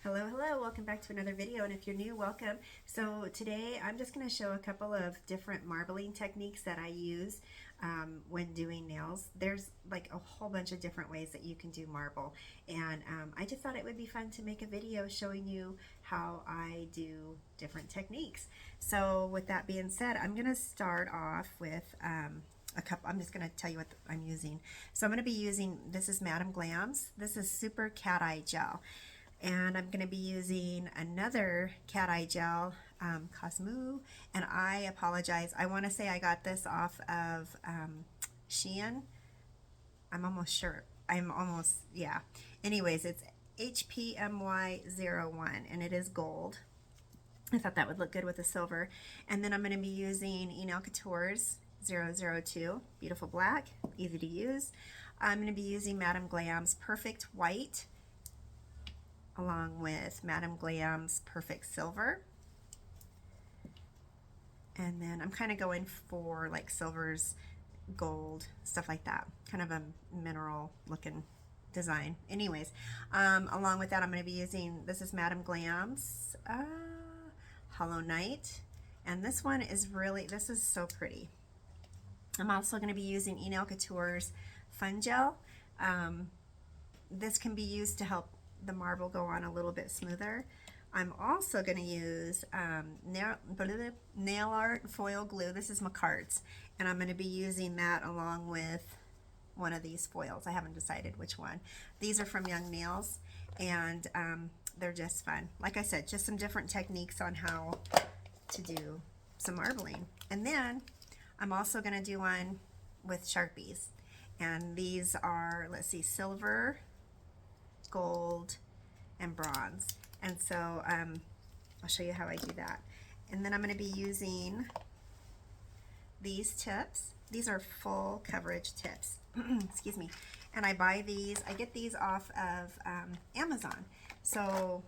Hello, hello, welcome back to another video, and if you're new, welcome. So today I'm just going to show a couple of different marbling techniques that I use when doing nails. There's like a whole bunch of different ways that you can do marble, and I just thought it would be fun to make a video showing you how I do different techniques. So with that being said, I'm going to start off with a couple. I'm just going to tell you what I'm using. So I'm going to be using, this is Madame Glam's. This is Super Cat Eye Gel. And I'm going to be using another cat eye gel, Cosmo, and I apologize. I want to say I got this off of Shein. I'm almost sure. Yeah. Anyways, it's HPMY01, and it is gold. I thought that would look good with the silver. And then I'm going to be using Enel Couture's 002, beautiful black, easy to use. I'm going to be using Madame Glam's Perfect White, along with Madame Glam's Perfect Silver. And then I'm kind of going for like silvers, gold, stuff like that. Kind of a mineral looking design. Anyways, along with that I'm going to be using, this is Madame Glam's Hollow Night. And this one is really, this is so pretty. I'm also going to be using Enel Couture's Fun Gel. This can be used to help the marble go on a little bit smoother. I'm also going to use nail art foil glue. This is Macart's, and I'm going to be using that along with one of these foils. I haven't decided which one. These are from Young Nails, and they're just fun. Like I said, just some different techniques on how to do some marbling. And then I'm also going to do one with Sharpies, and these are, let's see, silver, gold, and bronze. And so I'll show you how I do that. And then I'm going to be using these tips. These are full coverage tips. Excuse me. And I buy these, I get these off of Amazon. So,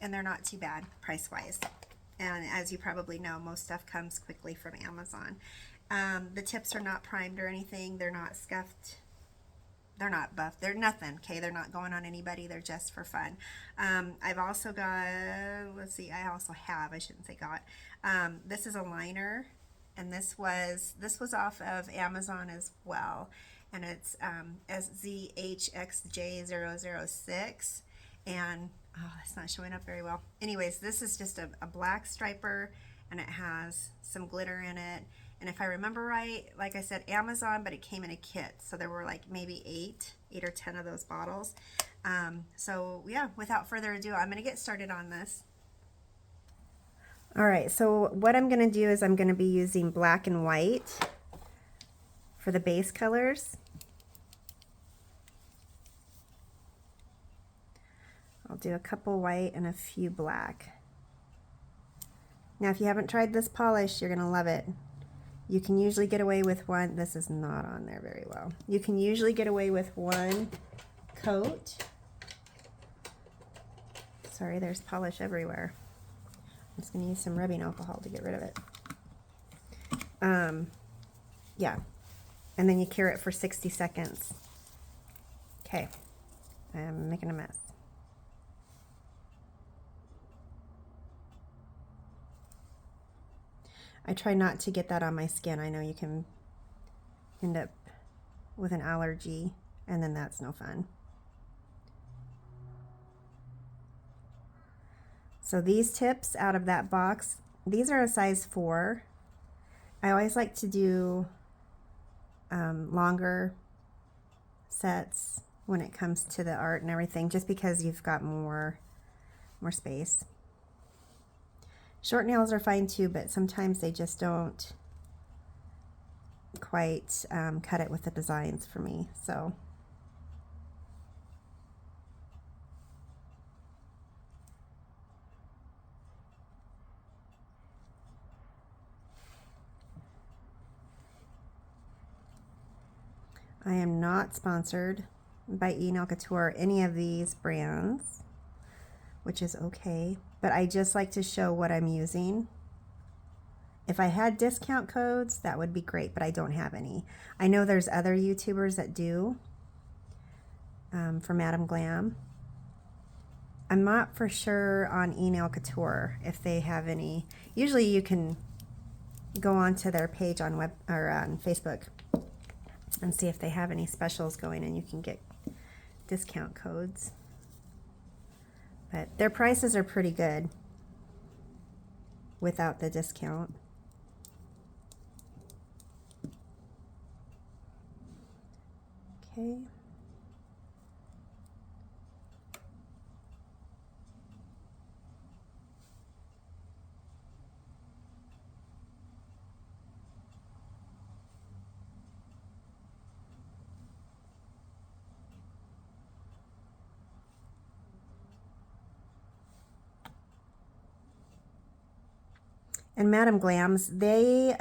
and they're not too bad price wise. And as you probably know, most stuff comes quickly from Amazon. The tips are not primed or anything. They're not scuffed. They're not buff. They're nothing, okay? They're not going on anybody. They're just for fun. I've also got, let's see, I shouldn't say got. This is a liner, and this was off of Amazon as well. And it's SZHXJ006. And, oh, it's not showing up very well. Anyways, this is just a black striper, and it has some glitter in it. And if I remember right, like I said, Amazon, but it came in a kit. So there were like maybe 8 or 10 of those bottles. So yeah, without further ado, I'm going to get started on this. All right, so what I'm going to do is I'm going to be using black and white for the base colors. I'll do a couple white and a few black. Now, if you haven't tried this polish, you're going to love it. You can usually get away with one. This is not on there very well. You can usually get away with one coat. Sorry, there's polish everywhere. I'm just going to use some rubbing alcohol to get rid of it. Yeah. And then you cure it for 60 seconds. Okay. I'm making a mess. I try not to get that on my skin. I know you can end up with an allergy, and then that's no fun. So these tips out of that box, these are a size 4. I always like to do longer sets when it comes to the art and everything, just because you've got more space. Short nails are fine too, but sometimes they just don't quite cut it with the designs for me. So I am not sponsored by Enel Couture or any of these brands, which is okay, but I just like to show what I'm using. If I had discount codes, that would be great, but I don't have any. I know there's other YouTubers that do for Madame Glam. I'm not for sure on Nail Couture if they have any. Usually you can go onto their page on web or on Facebook and see if they have any specials going, and you can get discount codes. But their prices are pretty good without the discount. Okay. And Madame Glams, they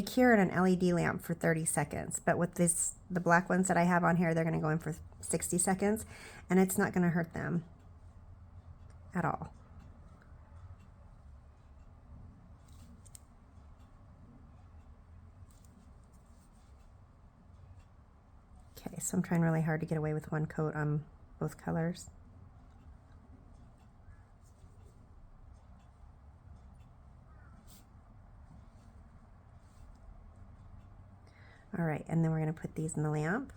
cure in an LED lamp for 30 seconds, but with the black ones that I have on here, they're going to go in for 60 seconds, and it's not going to hurt them at all. Okay, so I'm trying really hard to get away with one coat on both colors. All right, and then we're going to put these in the lamp.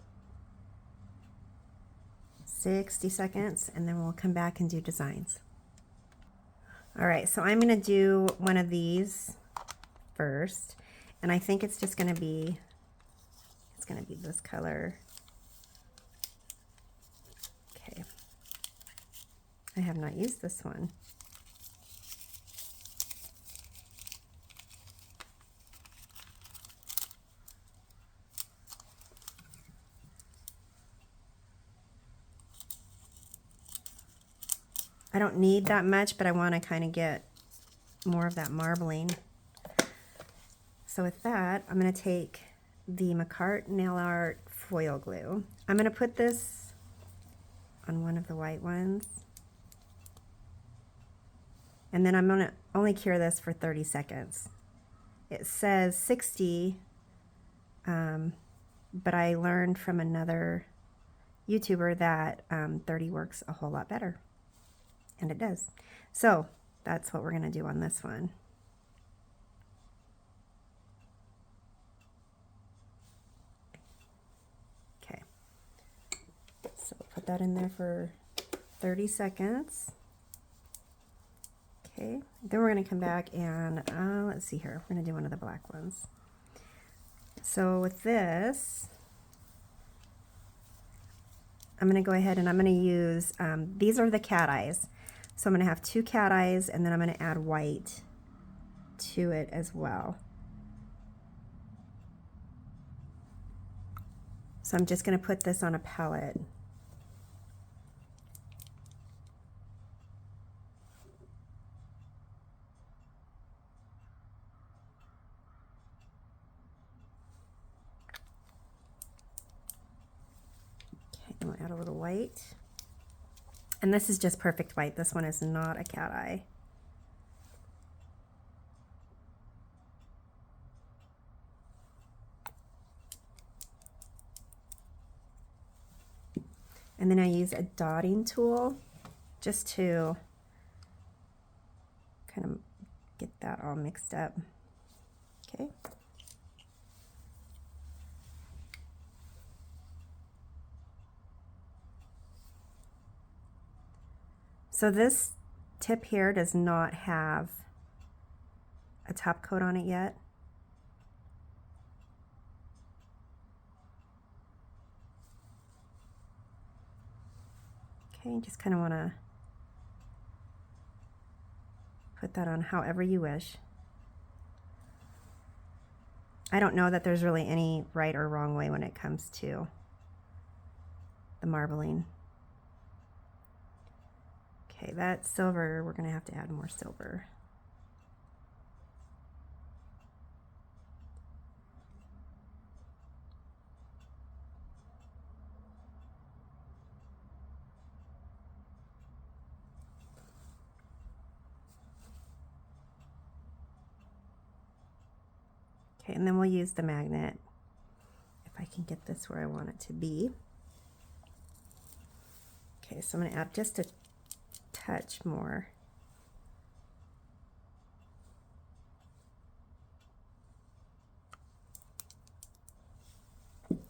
60 seconds, and then we'll come back and do designs. All right, so I'm going to do one of these first, and I think it's just going to be, it's going to be this color. Okay. I have not used this one. I don't need that much, but I want to kind of get more of that marbling. So with that, I'm going to take the McCart Nail Art foil glue. I'm going to put this on one of the white ones. And then I'm going to only cure this for 30 seconds. It says 60, but I learned from another YouTuber that 30 works a whole lot better. And it does. So that's what we're going to do on this one. Okay. So put that in there for 30 seconds. Okay. Then we're going to come back and let's see here. We're going to do one of the black ones. So with this, I'm going to go ahead and I'm going to use, these are the cat eyes. So I'm going to have 2 cat eyes, and then I'm going to add white to it as well. So I'm just going to put this on a palette. Okay, and we'll add a little white. And this is just perfect white. This one is not a cat eye. And then I use a dotting tool just to kind of get that all mixed up. Okay. So this tip here does not have a top coat on it yet. Okay, just kind of want to put that on however you wish. I don't know that there's really any right or wrong way when it comes to the marbling. Okay, that silver, we're going to have to add more silver. Okay, and then we'll use the magnet, if I can get this where I want it to be. Okay, so I'm going to add just a touch more.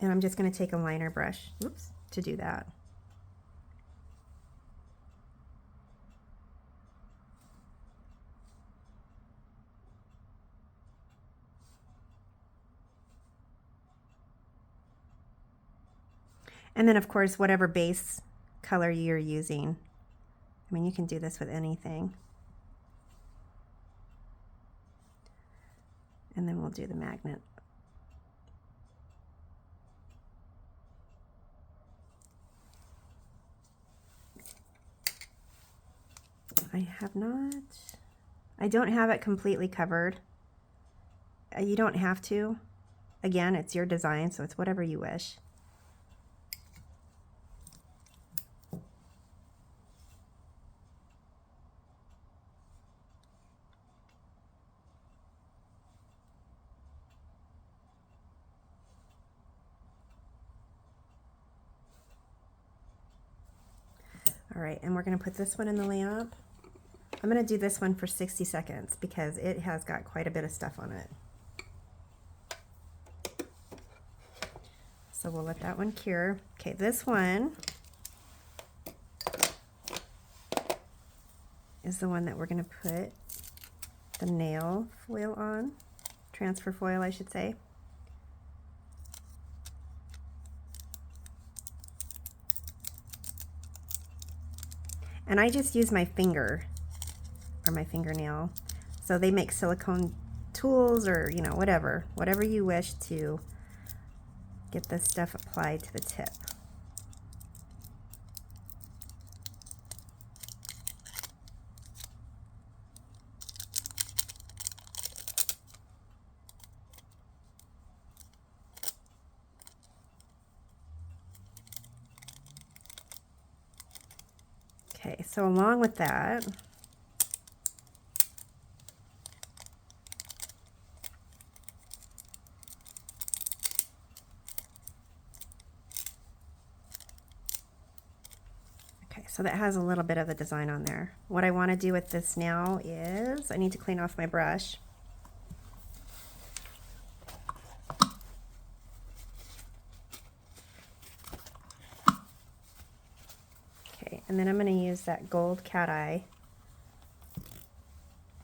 And I'm just going to take a liner brush, oops, to do that. And then of course, whatever base color you're using. I mean, you can do this with anything. And then we'll do the magnet. I don't have it completely covered. You don't have to. Again, it's your design, so it's whatever you wish. All right, and we're going to put this one in the lamp. I'm going to do this one for 60 seconds because it has got quite a bit of stuff on it. So we'll let that one cure. Okay, this one is the one that we're going to put the nail foil on, transfer foil, I should say. And I just use my finger or my fingernail. So they make silicone tools or, you know, whatever you wish to get this stuff applied to the tip. Okay, so along with that, so that has a little bit of the design on there. What I want to do with this now is I need to clean off my brush. Okay, and then I'm going to use that gold cat eye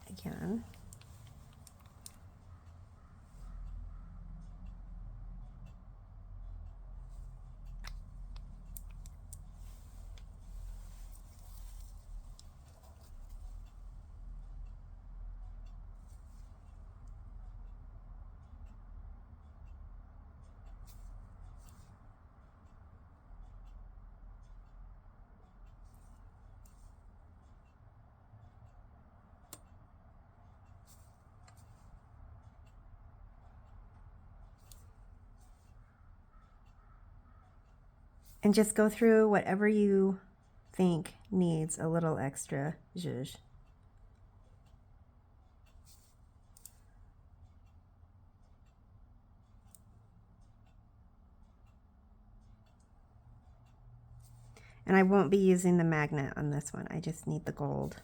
again. And just go through whatever you think needs a little extra zhuzh. And I won't be using the magnet on this one. I just need the gold.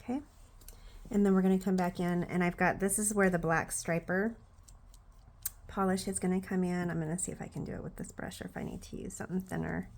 Okay, and then we're going to come back in, and I've got, this is where the black striper polish is going to come in. I'm going to see if I can do it with this brush or if I need to use something thinner.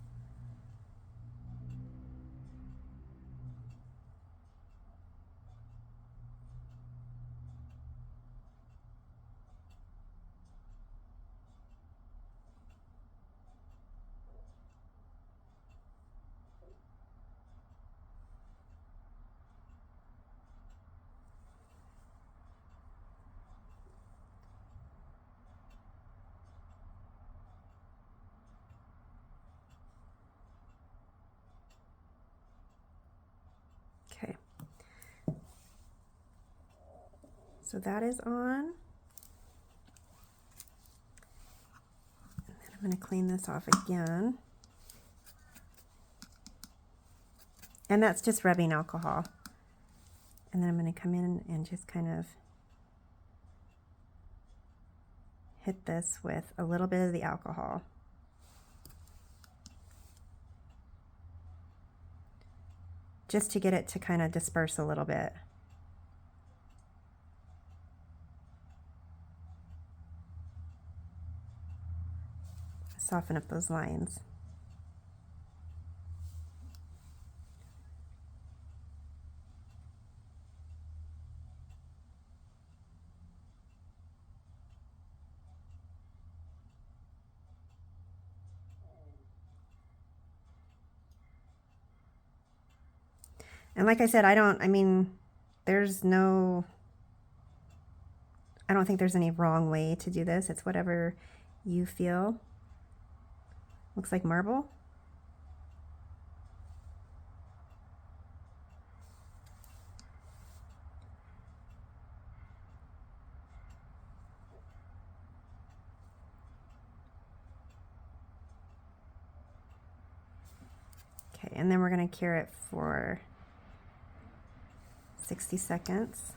So that is on. And then I'm going to clean this off again. And that's just rubbing alcohol. And then I'm going to come in and just kind of hit this with a little bit of the alcohol. Just to get it to kind of disperse a little bit. Soften up those lines. And like I said, I don't think there's any wrong way to do this. It's whatever you feel. Looks like marble. Okay, and then we're going to cure it for 60 seconds.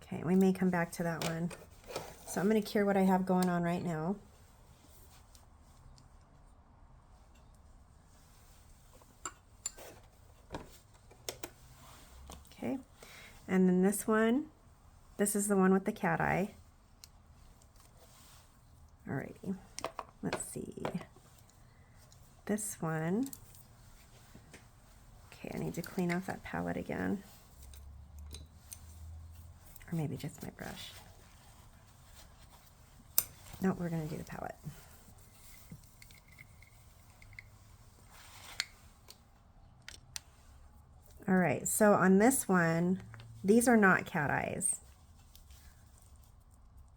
Okay, we may come back to that one. So I'm going to cure what I have going on right now. Okay, and then this one, this is the one with the cat eye. Alrighty, let's see. This one, okay, I need to clean off that palette again. Or maybe just my brush. No, we're going to do the palette. All right, so on this one, these are not cat eyes.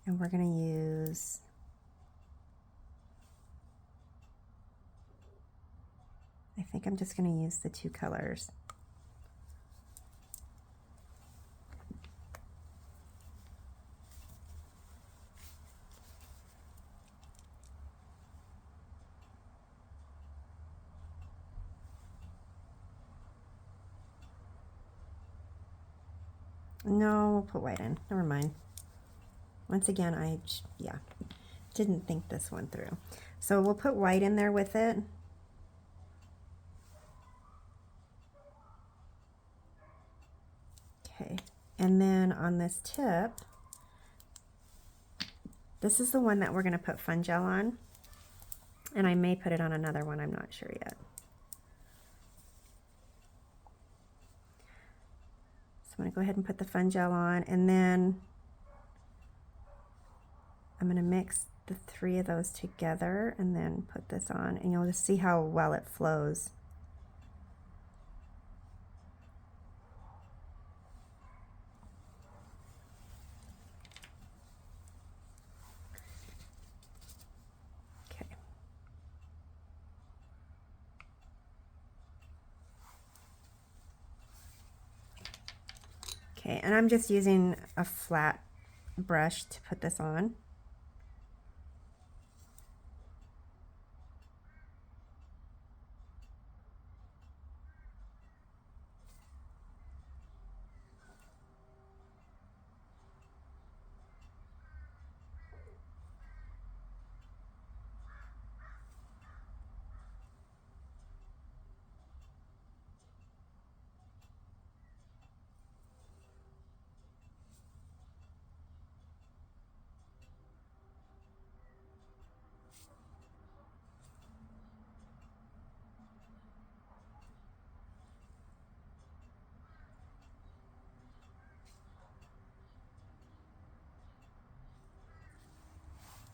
And we're going to use I think I'm just going to use the two colors. No, we'll put white in. Never mind. Once again, I didn't think this one through. So we'll put white in there with it. Okay, and then on this tip, this is the one that we're going to put fun gel on, and I may put it on another one, I'm not sure yet. So I'm going to go ahead and put the fun gel on, and then I'm going to mix the three of those together and then put this on, and you'll just see how well it flows. Okay, and I'm just using a flat brush to put this on.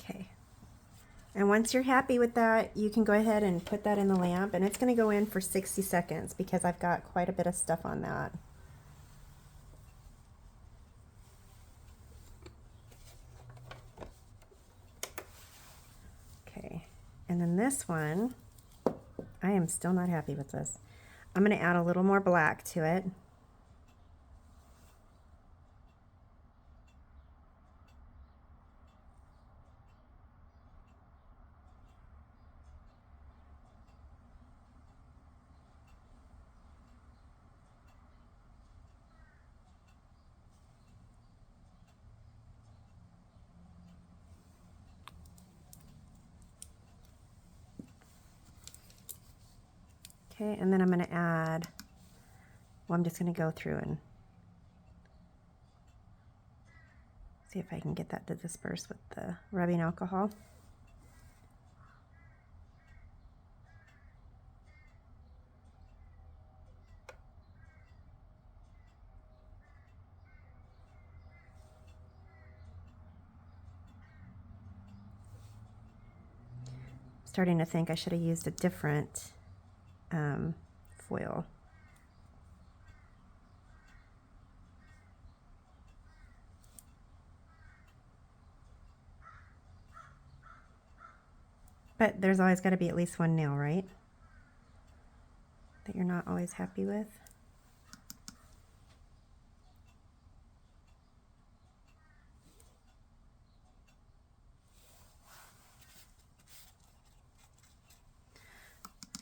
Okay, and once you're happy with that, you can go ahead and put that in the lamp, and it's going to go in for 60 seconds because I've got quite a bit of stuff on that. And then this one, I am still not happy with this. I'm going to add a little more black to it. Okay, and then I'm going to add, well, I'm just going to go through and see if I can get that to disperse with the rubbing alcohol. Starting to think I should have used a different foil. But there's always got to be at least one nail, right? That you're not always happy with.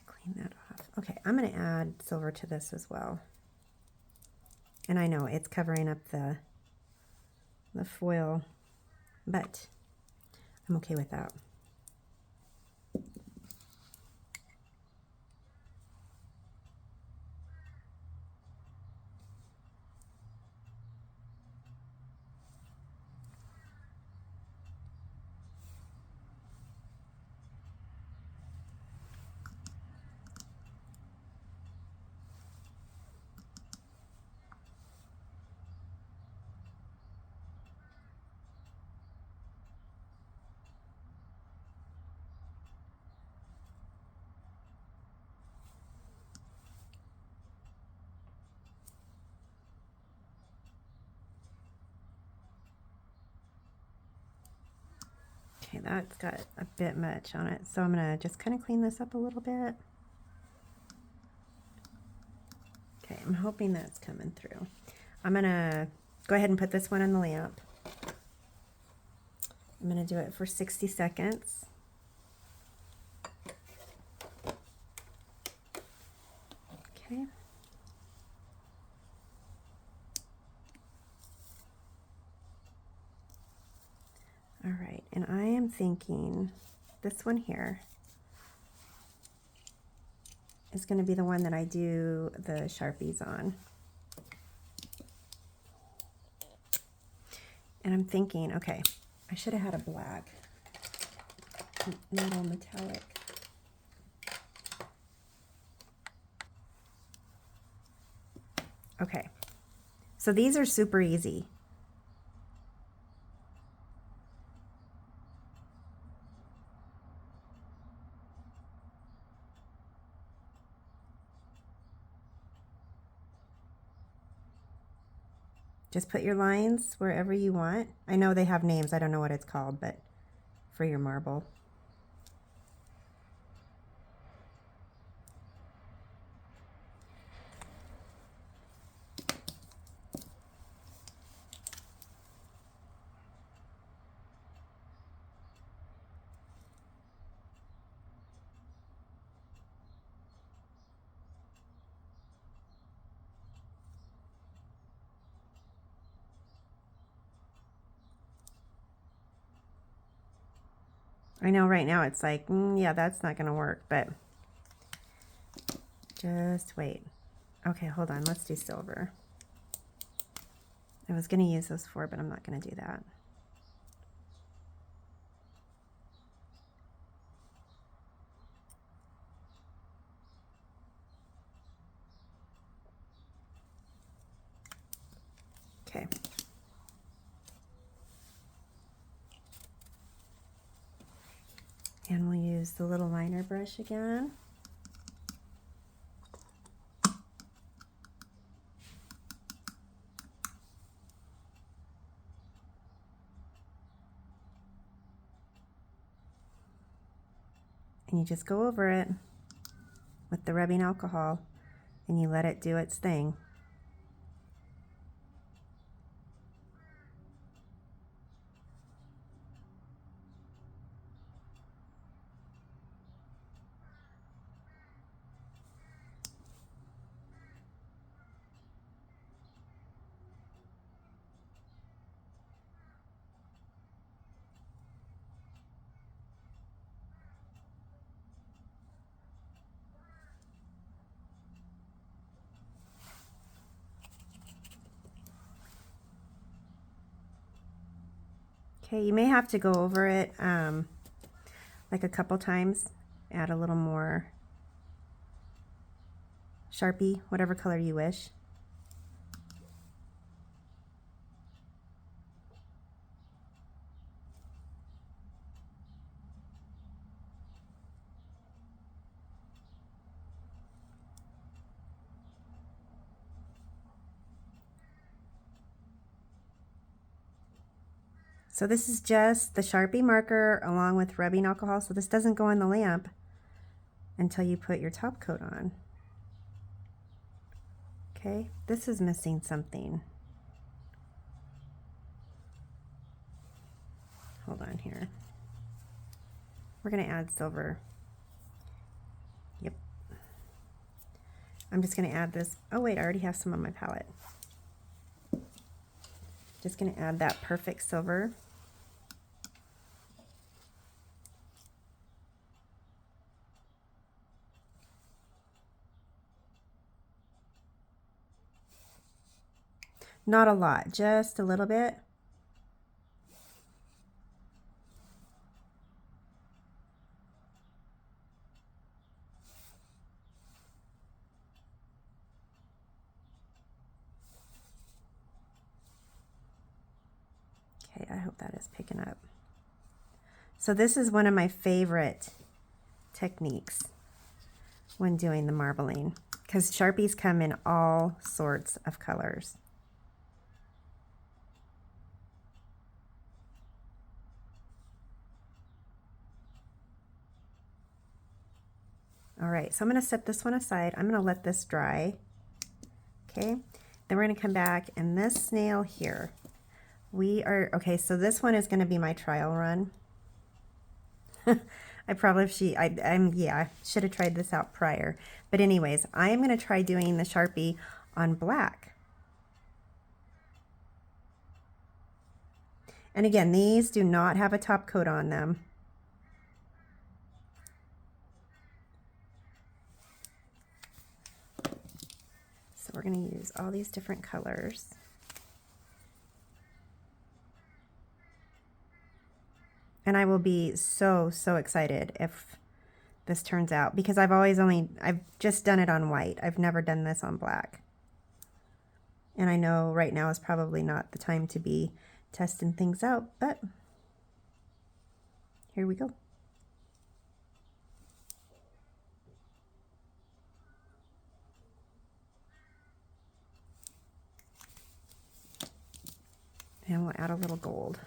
Clean that off. Okay, I'm going to add silver to this as well. And I know it's covering up the foil, but I'm okay with that. Okay, that's got a bit much on it, so I'm going to just kind of clean this up a little bit. Okay, I'm hoping that's coming through. I'm going to go ahead and put this one in the lamp. I'm going to do it for 60 seconds. Okay. All right, and I am thinking this one here is going to be the one that I do the Sharpies on. And I'm thinking, okay, I should have had a black, little metallic. Okay, so these are super easy. Just put your lines wherever you want. I know they have names, I don't know what it's called, but for your marble. I know right now it's like, yeah, that's not going to work, but just wait. Okay, hold on. Let's do silver. I was going to use those four, but I'm not going to do that. Okay. And we'll use the little liner brush again. and you just go over it with the rubbing alcohol and you let it do its thing. Okay, you may have to go over it like a couple times, add a little more Sharpie, whatever color you wish. So this is just the Sharpie marker along with rubbing alcohol, so this doesn't go in the lamp until you put your top coat on. Okay, this is missing something. Hold on here. We're going to add silver. Yep. I'm just going to add this. Oh wait, I already have some on my palette. Just going to add that perfect silver. Not a lot, just a little bit. Okay, I hope that is picking up. So this is one of my favorite techniques when doing the marbling, because Sharpies come in all sorts of colors. All right, so I'm going to set this one aside. I'm going to let this dry. Okay, then we're going to come back, and this snail here, okay, so this one is going to be my trial run. I probably should have tried this out prior. But anyways, I am going to try doing the Sharpie on black. And again, these do not have a top coat on them. So we're going to use all these different colors. And I will be so excited if this turns out, because I've just done it on white. I've never done this on black. And I know right now is probably not the time to be testing things out, but here we go. And we'll add a little gold.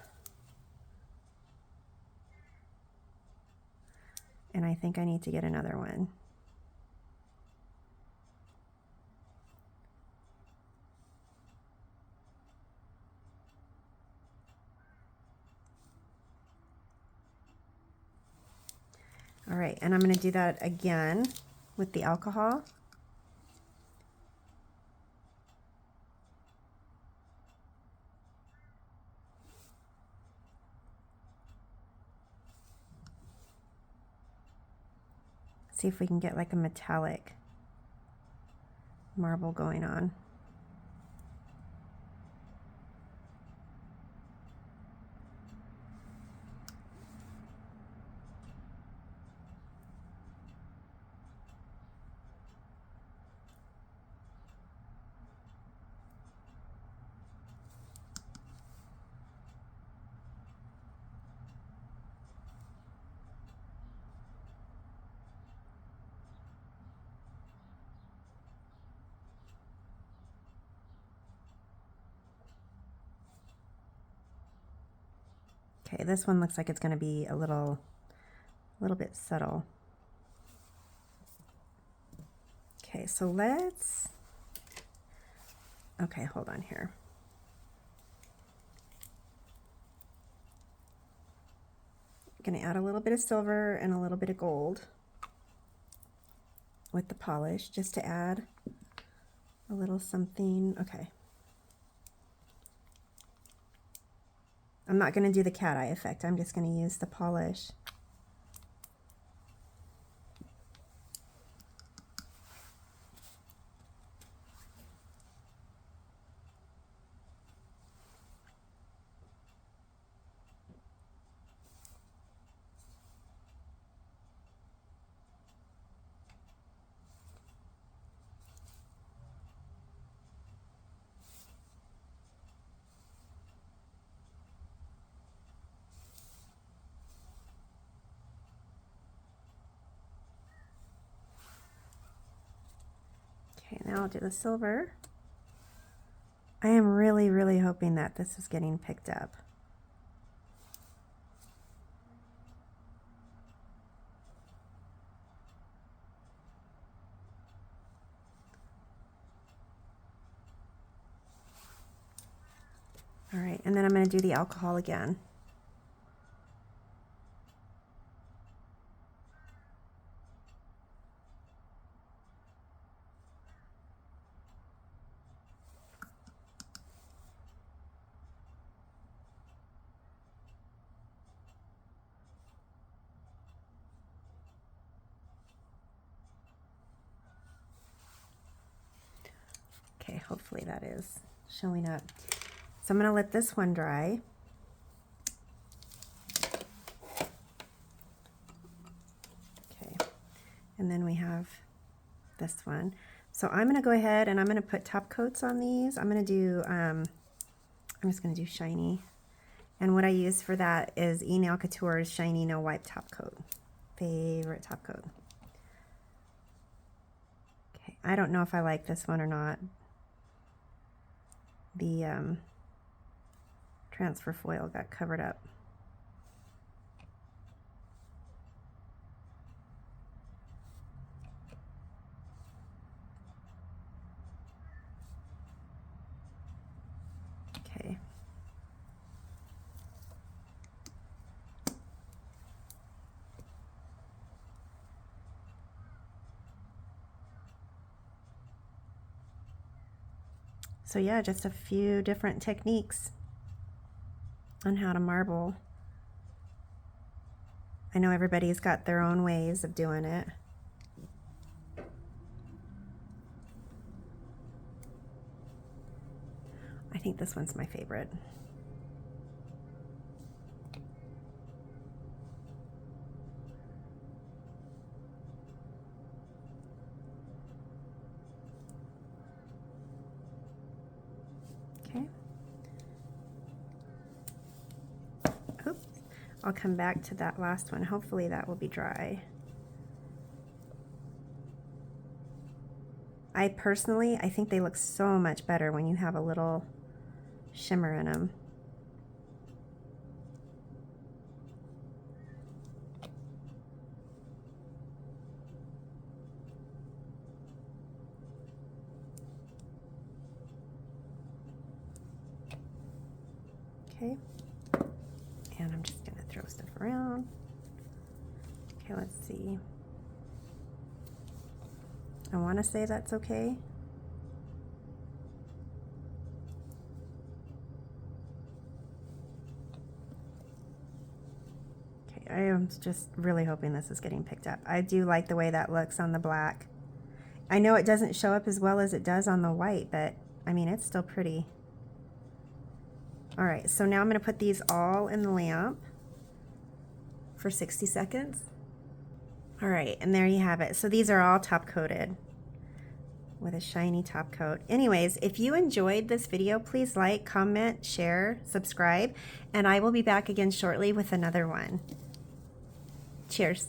And I think I need to get another one. All right, and I'm going to do that again with the alcohol. See if we can get like a metallic marble going on. Okay, this one looks like it's going to be a little bit subtle. Okay, so let's, okay, hold on here. I'm going to add a little bit of silver and a little bit of gold with the polish just to add a little something. Okay. I'm not going to do the cat eye effect. I'm just going to use the polish. Okay, now I'll do the silver. I am really, really hoping that this is getting picked up. All right, and then I'm going to do the alcohol again. Okay, hopefully that is showing up. So I'm going to let this one dry. Okay, and then we have this one. So I'm going to go ahead and I'm going to put top coats on these. I'm going to do, I'm just going to do shiny. And what I use for that is E-Nail Couture's Shiny No Wipe Top Coat. Favorite top coat. Okay, I don't know if I like this one or not. The transfer foil got covered up. Okay. So yeah, just a few different techniques on how to marble. I know everybody's got their own ways of doing it. I think this one's my favorite. Okay. Oops. I'll come back to that last one. Hopefully that will be dry. I think they look so much better when you have a little shimmer in them. Okay, and I'm just gonna throw stuff around. Okay, let's see. I want to say that's okay. Okay, I am just really hoping this is getting picked up. I do like the way that looks on the black. I know it doesn't show up as well as it does on the white, but I mean, it's still pretty. All right, so now I'm going to put these all in the lamp for 60 seconds. All right, and there you have it. So these are all top coated with a shiny top coat. Anyways, if you enjoyed this video, please like, comment, share, subscribe, and I will be back again shortly with another one. Cheers.